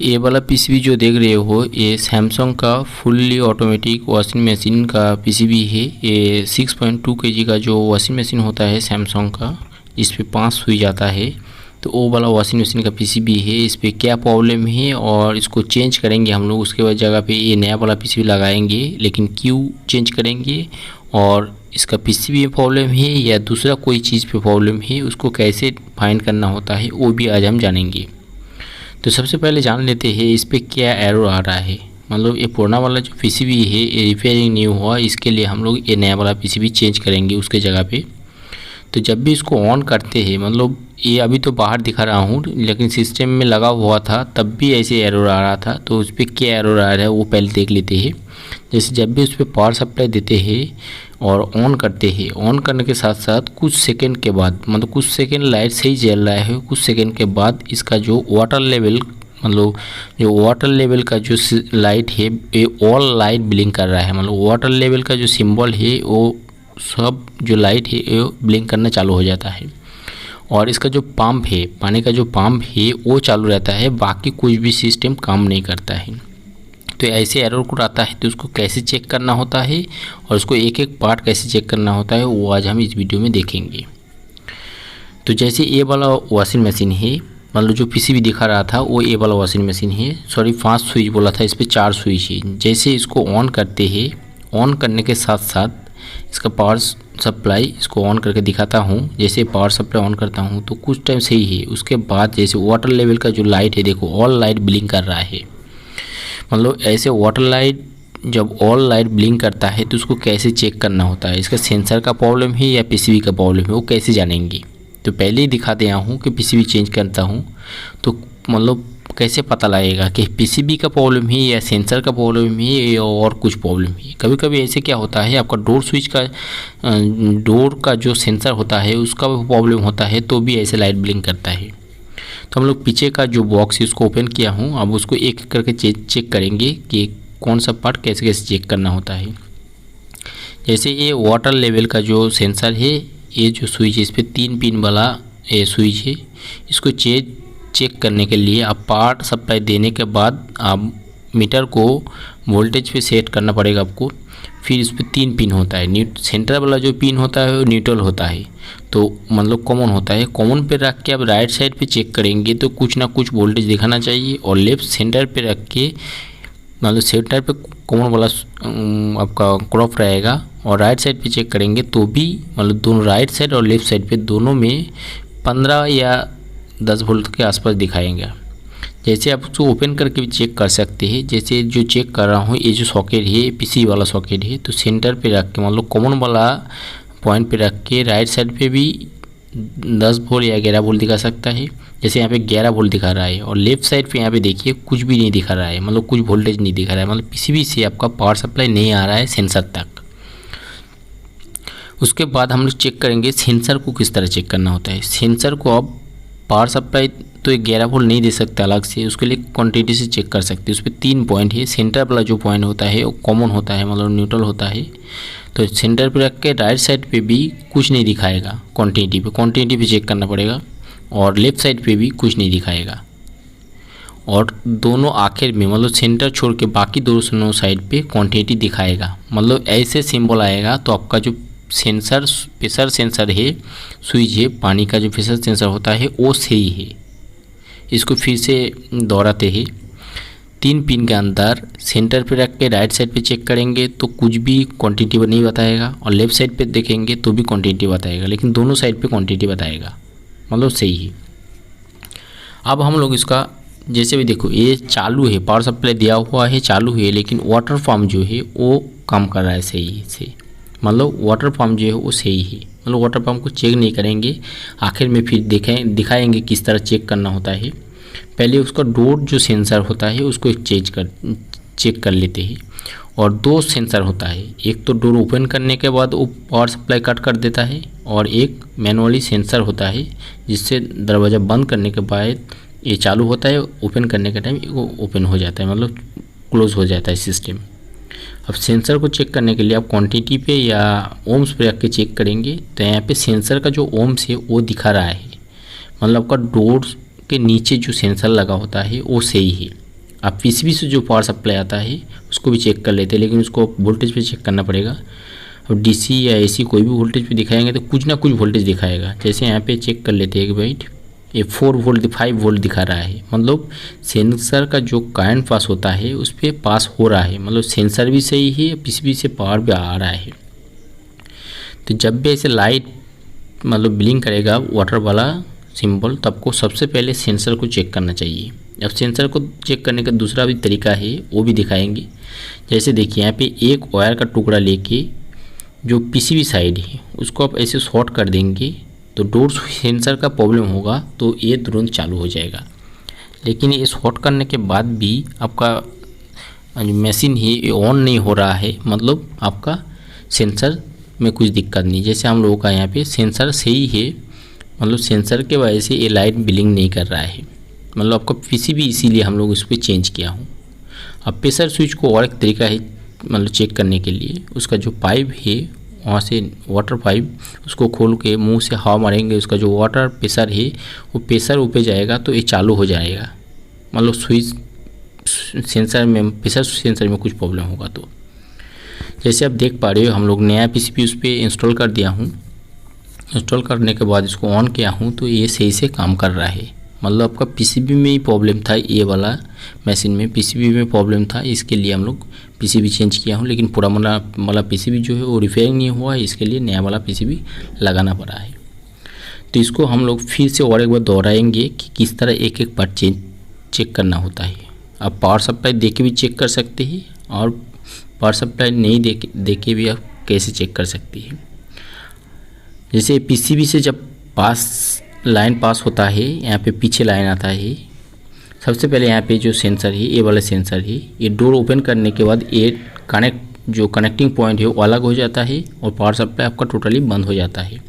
ये वाला पीसीबी जो देख रहे हो ये सैमसंग का फुल्ली ऑटोमेटिक वॉशिंग मशीन का पीसीबी है। ये 6.2 केजी का जो वॉशिंग मशीन होता है सैमसंग का, इस पे 5 सुई जाता है। तो वो वाला वॉशिंग मशीन का पीसीबी है। इस पर क्या प्रॉब्लम है और इसको चेंज करेंगे हम लोग। उसके बाद जगह पे ये नया वाला पीसीबी लगाएंगे, लेकिन क्यों चेंज करेंगे और इसका पीसीबी में प्रॉब्लम है या दूसरा कोई चीज़ पे प्रॉब्लम है, उसको कैसे फाइंड करना होता है वो भी आज हम जानेंगे। तो सबसे पहले जान लेते हैं इस पर क्या एरर आ रहा है। मतलब ये पुराना वाला जो पीसीबी है ये रिपेयरिंग नहीं हुआ, इसके लिए हम लोग ये नया वाला पीसीबी चेंज करेंगे उसके जगह पे। तो जब भी इसको ऑन करते हैं, मतलब ये अभी तो बाहर दिखा रहा हूँ लेकिन सिस्टम में लगा हुआ था तब भी ऐसे एरर आ रहा था। तो उस पर क्या एरर आ रहा है वो पहले देख लेते हैं। जैसे जब भी उस पर पावर सप्लाई देते हैं और ऑन करते हैं, ऑन करने के साथ साथ कुछ सेकंड के बाद, मतलब कुछ सेकंड लाइट सही जल रहा है, कुछ सेकंड के बाद इसका जो वाटर लेवल, मतलब जो वाटर लेवल का जो लाइट है ये ऑल लाइट ब्लिंक कर रहा है। मतलब वाटर लेवल का जो सिंबल है वो सब जो लाइट है ये ब्लिंक करना चालू हो जाता है। और इसका जो पंप है, पानी का जो पंप है वो चालू रहता है, बाकी कुछ भी सिस्टम काम नहीं करता है। तो ऐसे एरर कोड आता है तो उसको कैसे चेक करना होता है और उसको एक एक पार्ट कैसे चेक करना होता है वो आज हम इस वीडियो में देखेंगे। तो जैसे ये वाला वॉशिंग मशीन है, मतलब जो पीसीबी दिखा रहा था वो ये वाला वॉशिंग मशीन है। सॉरी 5 स्विच बोला था, इस पर 4 स्विच है। जैसे इसको ऑन करते हैं, ऑन करने के साथ साथ इसका पावर सप्लाई इसको ऑन करके दिखाता हूँ। जैसे पावर सप्लाई ऑन करता हूँ तो कुछ टाइम सही है, उसके बाद जैसे वाटर लेवल का जो लाइट है देखो ऑल लाइट ब्लिंक कर रहा है। मतलब ऐसे वाटर लाइट जब ऑल लाइट ब्लिंक करता है तो उसको कैसे चेक करना होता है, इसका सेंसर का प्रॉब्लम है या पीसीबी का प्रॉब्लम है वो कैसे जानेंगे। तो पहले ही दिखा दिया हूँ कि पीसीबी चेंज करता हूँ तो मतलब कैसे पता लगेगा कि पीसीबी का प्रॉब्लम है या सेंसर का प्रॉब्लम है या और कुछ प्रॉब्लम है। कभी कभी ऐसे क्या होता है आपका डोर स्विच का डोर का जो सेंसर होता है उसका प्रॉब्लम होता है तो भी ऐसे लाइट ब्लिंक करता है। तो हम लोग पीछे का जो बॉक्स है उसको ओपन किया हूँ, अब उसको एक एक करके चेक करेंगे कि कौन सा पार्ट कैसे कैसे चेक करना होता है। जैसे ये वाटर लेवल का जो सेंसर है, ये जो स्विच है इस पर 3 पिन वाला ये स्विच है। इसको चेक करने के लिए आप पावर सप्लाई देने के बाद आप मीटर को वोल्टेज पे सेट करना पड़ेगा आपको। फिर इस पर 3 पिन होता है, सेंटर वाला जो पिन होता है वो न्यूट्रल होता है, तो मतलब कॉमन होता है। कॉमन पे रख के आप राइट साइड पे चेक करेंगे तो कुछ ना कुछ वोल्टेज दिखाना चाहिए, और लेफ्ट सेंटर पे रख के मतलब सेंटर पे कॉमन वाला आपका क्रॉप रहेगा, और राइट साइड पे चेक करेंगे तो भी मतलब दोनों राइट साइड और लेफ्ट साइड पे दोनों में 15 या 10 वोल्ट के आसपास दिखाएंगे। जैसे आप उसको ओपन करके भी चेक कर सकते हैं। जैसे जो चेक कर रहा हूँ ये जो सॉकेट है पीसी वाला सॉकेट है, तो सेंटर पे रख के मतलब कॉमन वाला पॉइंट पे रख के राइट साइड पे भी 10 वोल्ट या 11 वोल्ट दिखा सकता है। जैसे यहाँ पे 11 वोल्ट दिखा रहा है, और लेफ्ट साइड पे यहाँ पे देखिए कुछ भी नहीं दिखा रहा है, मतलब कुछ वोल्टेज नहीं दिखा रहा है, मतलब पीसीबी से आपका पावर सप्लाई नहीं आ रहा है सेंसर तक। उसके बाद हम लोग चेक करेंगे सेंसर को किस तरह चेक करना होता है। सेंसर को आप पावर सप्लाई तो 11 वोल्ट नहीं दे सकते अलग से, उसके लिए क्वांटिटी से चेक कर सकते हैं। उस पर 3 पॉइंट है। सेंटर वाला जो पॉइंट होता है वो कॉमन होता है, मतलब न्यूट्रल होता है, तो सेंटर पे रख के राइट साइड पे भी कुछ नहीं दिखाएगा, क्वांटिटी पे चेक करना पड़ेगा, और लेफ्ट साइड पे भी कुछ नहीं दिखाएगा। और दोनों आखिर में मतलब सेंटर छोड़ के बाकी दोनों साइड पे क्वांटिटी दिखाएगा। मतलब ऐसे सिंबल आएगा तो आपका जो सेंसर प्रेशर सेंसर है, स्विच है, पानी का जो प्रेशर सेंसर होता है वो सही है। इसको फिर से दोहराते हैं। 3 पिन के अंदर सेंटर पे रख के राइट साइड पे चेक करेंगे तो कुछ भी क्वांटिटी नहीं बताएगा, और लेफ्ट साइड पे देखेंगे तो भी क्वांटिटी बताएगा, लेकिन दोनों साइड पे क्वांटिटी बताएगा, मतलब सही है। अब हम लोग इसका जैसे भी देखो ये चालू है, पावर सप्लाई दिया हुआ है चालू है, लेकिन वाटर पंप जो है वो काम कर रहा है सही से, मतलब वाटर पंप जो है वो सही है। मतलब वाटर पंप को चेक नहीं करेंगे, आखिर में फिर दिखाएंगे किस तरह चेक करना होता है। पहले उसका डोर जो सेंसर होता है उसको चेक कर लेते हैं। और 2 सेंसर होता है, एक तो डोर ओपन करने के बाद वो पावर सप्लाई कट कर देता है, और एक मैनुअली सेंसर होता है जिससे दरवाज़ा बंद करने के बाद ये चालू होता है, ओपन करने के टाइम वो ओपन हो जाता है, मतलब क्लोज हो जाता है सिस्टम। अब सेंसर को चेक करने के लिए आप क्वांटिटी पे या ओम्स पे रख के चेक करेंगे तो यहाँ पे सेंसर का जो ओम्स है वो दिखा रहा है, मतलब आपका डोर के नीचे जो सेंसर लगा होता है वो सही है। आप पीसीबी से जो पावर सप्लाई आता है उसको भी चेक कर लेते हैं, लेकिन उसको वोल्टेज पे चेक करना पड़ेगा। अब डीसी या एसी कोई भी वोल्टेज पे दिखाएंगे तो कुछ ना कुछ वोल्टेज दिखाएगा। जैसे यहाँ पे चेक कर लेते हैं कि भाई ये 4 वोल्ट 5 वोल्ट दिखा रहा है, मतलब सेंसर का जो करंट पास होता है उस पर पास हो रहा है, मतलब सेंसर भी सही है, पीसीबी से पावर भी आ रहा है। तो जब भी ऐसे लाइट मतलब ब्लिंक करेगा वाटर वाला सिंबल, तो आपको सबसे पहले सेंसर को चेक करना चाहिए। अब सेंसर को चेक करने का दूसरा भी तरीका है, वो भी दिखाएंगे। जैसे देखिए यहाँ पे एक वायर का टुकड़ा लेके जो पीसीबी साइड है उसको आप ऐसे शॉर्ट कर देंगे तो डोर सेंसर का प्रॉब्लम होगा तो ये तुरंत चालू हो जाएगा। लेकिन ये शॉर्ट करने के बाद भी आपका जो मशीन है ये ऑन नहीं हो रहा है, मतलब आपका सेंसर में कुछ दिक्कत नहीं। जैसे हम लोगों का यहाँ पे सेंसर सही है, मतलब सेंसर के वजह से ये लाइट ब्लिंक नहीं कर रहा है, मतलब आपका पीसीबी इसीलिए हम लोग इस पर चेंज किया हूँ। अब प्रेशर स्विच को और एक तरीका है मतलब चेक करने के लिए, उसका जो पाइप है वहाँ से वाटर पाइप उसको खोल के मुंह से हवा मारेंगे, उसका जो वाटर प्रेशर है वो प्रेशर ऊपर जाएगा तो ये चालू हो जाएगा, मतलब स्विच सेंसर में प्रेशर सेंसर में कुछ प्रॉब्लम होगा तो। जैसे आप देख पा रहे हो हम लोग नया पीसीबी उस पर इंस्टॉल कर दिया हूँ। इंस्टॉल करने के बाद इसको ऑन किया हूँ तो ये सही से काम कर रहा है, मतलब आपका पीसीबी में ही प्रॉब्लम था, ये वाला मशीन में पीसीबी में प्रॉब्लम था, इसके लिए हम लोग पीसीबी चेंज किया हूँ। लेकिन पुराना वाला पीसीबी जो है वो रिपेयरिंग नहीं हुआ है, इसके लिए नया वाला पीसीबी लगाना पड़ा है। तो इसको हम लोग फिर से और एक बार दोहराएंगे कि किस तरह एक एक पार्ट चेक करना होता है। आप पावर सप्लाई दे के भी चेक कर सकते हैं और पावर सप्लाई नहीं दे के भी आप कैसे चेक कर सकते हैं। जैसे पीसीबी से जब लाइन पास होता है, यहाँ पे पीछे लाइन आता है, सबसे पहले यहाँ पे जो सेंसर है ये वाला सेंसर है, ये डोर ओपन करने के बाद ये जो कनेक्टिंग पॉइंट है वो अलग हो जाता है और पावर सप्लाई आपका टोटली बंद हो जाता है।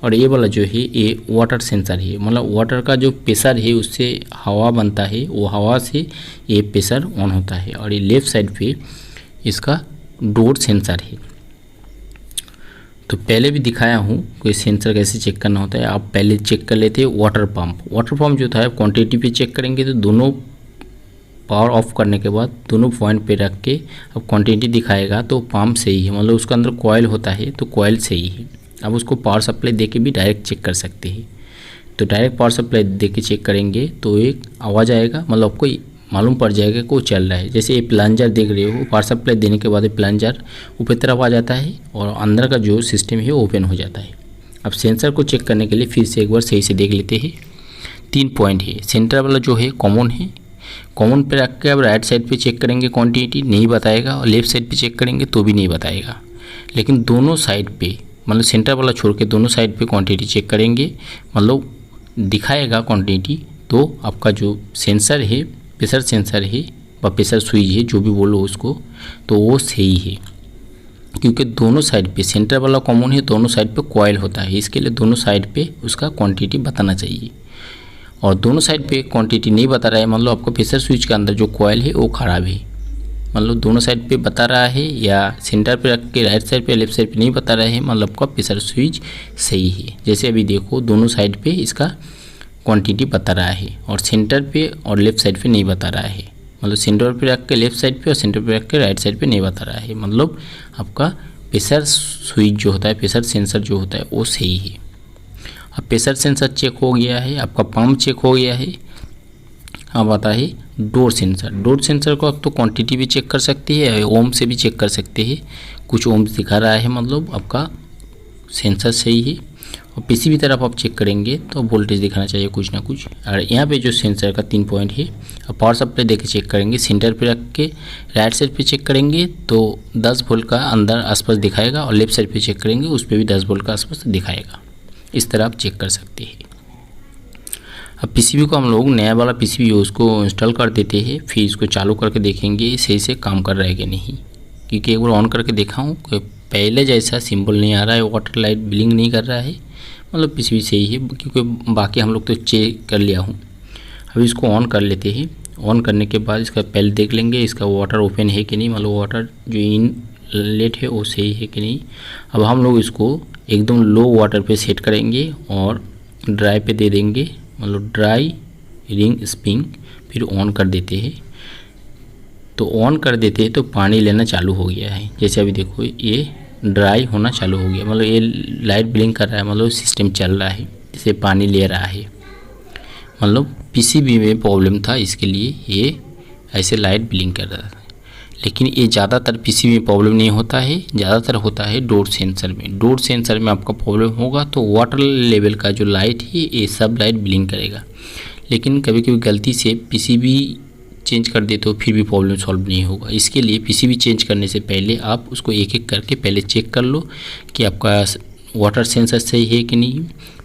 और ये वाला जो है ये वाटर सेंसर है, मतलब वाटर का जो प्रेशर है उससे हवा बनता है, वो हवा से ये प्रेशर ऑन होता है। और ये लेफ़्ट साइड पे इसका डोर सेंसर है। तो पहले भी दिखाया हूँ कि सेंसर कैसे चेक करना होता है। आप पहले चेक कर लेते हैं वाटर पंप जो था क्वांटिटी पे चेक करेंगे तो दोनों पावर ऑफ करने के बाद दोनों पॉइंट पे रख के अब क्वांटिटी दिखाएगा तो पंप सही है, मतलब उसका अंदर कॉयल होता है तो कॉयल सही है। अब उसको पावर सप्लाई दे के भी डायरेक्ट चेक कर सकते हैं। तो डायरेक्ट पावर सप्लाई दे के चेक करेंगे तो एक आवाज़ आएगा, मतलब आपको मालूम पड़ जाएगा कि वो चल रहा है। जैसे ये प्लंजर देख रहे हो, पावर सप्लाई देने के बाद ये प्लंजर ऊपर तरफ आ जाता है और अंदर का जो सिस्टम है वो ओपन हो जाता है। अब सेंसर को चेक करने के लिए फिर से एक बार सही से देख लेते हैं। 3 पॉइंट है, सेंटर वाला जो है कॉमन है, कॉमन पे रख के अब राइट साइड पे चेक करेंगे क्वांटिटी नहीं बताएगा, और लेफ्ट साइड पे चेक करेंगे तो भी नहीं बताएगा। लेकिन दोनों साइड पे मतलब सेंटर वाला छोड़ के दोनों साइड पे क्वांटिटी चेक करेंगे, मतलब दिखाएगा क्वांटिटी। तो आपका जो सेंसर है, प्रेशर सेंसर है व प्रेशर स्विच है, जो भी बोलो उसको, तो वो सही है। क्योंकि दोनों साइड पे सेंटर वाला कॉमन है, दोनों साइड पे कॉइल होता है, इसके लिए दोनों साइड पे उसका क्वांटिटी बताना चाहिए। और दोनों साइड पे क्वांटिटी नहीं बता रहा है, मतलब आपका प्रेशर स्विच के अंदर जो कॉइल है वो ख़राब है, मतलब दोनों साइड पे बता रहा है, या सेंटर पे रख के राइट साइड पे लेफ्ट साइड पे नहीं बता रहा है, मतलब आपका प्रेशर स्विच सही है। जैसे अभी देखो दोनों साइड पे इसका क्वांटिटी बता रहा है और सेंटर पे और लेफ्ट साइड पे नहीं बता रहा है, मतलब सेंटर पे रख के लेफ्ट साइड पे और सेंटर पे रख के राइट साइड पे नहीं बता रहा है, मतलब आपका प्रेशर स्विच जो होता है, प्रेशर सेंसर जो होता है वो सही है। अब प्रेशर सेंसर चेक हो गया है, आपका पंप चेक हो गया है। अब आता है डोर सेंसर। डोर सेंसर को आप तो क्वांटिटी भी चेक कर सकते हैं, ओम से भी चेक कर सकते हैं। कुछ ओम दिखा रहा है, मतलब आपका सेंसर सही है। और पीसीबी तरफ आप चेक करेंगे तो वोल्टेज दिखाना चाहिए कुछ ना कुछ। और यहाँ पे जो सेंसर का 3 पॉइंट है, अब पावर सप्लाई देके चेक करेंगे, सेंटर पे रख के राइट साइड पे चेक करेंगे तो 10 वोल्ट का अंदर आसपास दिखाएगा, और लेफ्ट साइड पे चेक करेंगे उस पर भी 10 वोल्ट का आसपास दिखाएगा। इस तरह आप चेक कर सकते हैं। अब पीसीबी को हम लोग नया वाला पीसीबी उसको इंस्टॉल कर देते हैं, फिर इसको चालू करके देखेंगे सही से काम कर रहा है कि नहीं। क्योंकि एक बार ऑन करके देखा हूँ कि पहले जैसा सिंबल नहीं आ रहा है, वाटर लाइट ब्लिंक नहीं कर रहा है, मतलब पीसीबी सही है। क्योंकि बाकी हम लोग तो चेक कर लिया हूँ। अभी इसको ऑन कर लेते हैं। ऑन करने के बाद इसका पहले देख लेंगे इसका वाटर ओपन है कि नहीं, मतलब वाटर जो इनलेट है वो सही है कि नहीं। अब हम लोग इसको एकदम लो वाटर पे सेट करेंगे और ड्राई पे दे देंगे, मतलब ड्राई रिंग स्प्रिंग, फिर ऑन कर देते हैं। तो ऑन कर देते तो पानी लेना चालू हो गया है। जैसे अभी देखो ये ड्राई होना चालू हो गया, मतलब ये लाइट ब्लिंक कर रहा है, मतलब सिस्टम चल रहा है, इसे पानी ले रहा है। मतलब पीसीबी में प्रॉब्लम था, इसके लिए ये ऐसे लाइट ब्लिंक कर रहा था। लेकिन ये ज़्यादातर पीसीबी में प्रॉब्लम नहीं होता है, ज़्यादातर होता है डोर सेंसर में। डोर सेंसर में आपका प्रॉब्लम होगा तो वाटर लेवल का जो लाइट है ये सब लाइट ब्लिंक करेगा। लेकिन कभी कभी गलती से पीसीबी चेंज कर दे तो फिर भी प्रॉब्लम सॉल्व नहीं होगा। इसके लिए पीसीबी चेंज करने से पहले आप उसको एक एक करके पहले चेक कर लो कि आपका वाटर सेंसर सही है कि नहीं,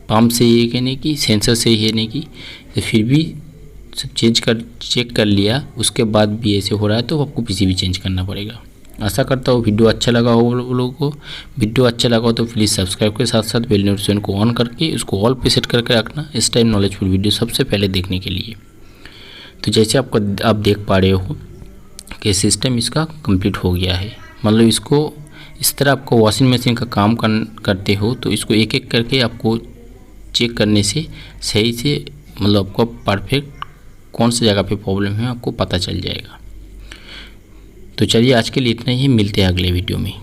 पंप सही है कि नहीं, कि सेंसर सही है नहीं, कि तो फिर भी सब चेक कर लिया उसके बाद भी ऐसे हो रहा है तो आपको पीसीबी चेंज करना पड़ेगा। आशा करता हूँ वीडियो अच्छा लगा हो लोगों को। वीडियो अच्छा लगा हो तो प्लीज़ सब्सक्राइब के साथ साथ बेल नोटिफिकेशन को ऑन करके उसको ऑल पे सेट करके रखना, इस टाइम नॉलेजफुल वीडियो सबसे पहले देखने के लिए। तो जैसे आप देख पा रहे हो कि सिस्टम इसका कंप्लीट हो गया है। मतलब इसको इस तरह आपको वॉशिंग मशीन का काम करते हो तो इसको एक एक करके आपको चेक करने से सही से मतलब आपको परफेक्ट कौन सी जगह पे प्रॉब्लम है आपको पता चल जाएगा। तो चलिए आज के लिए इतना ही, मिलते हैं अगले वीडियो में।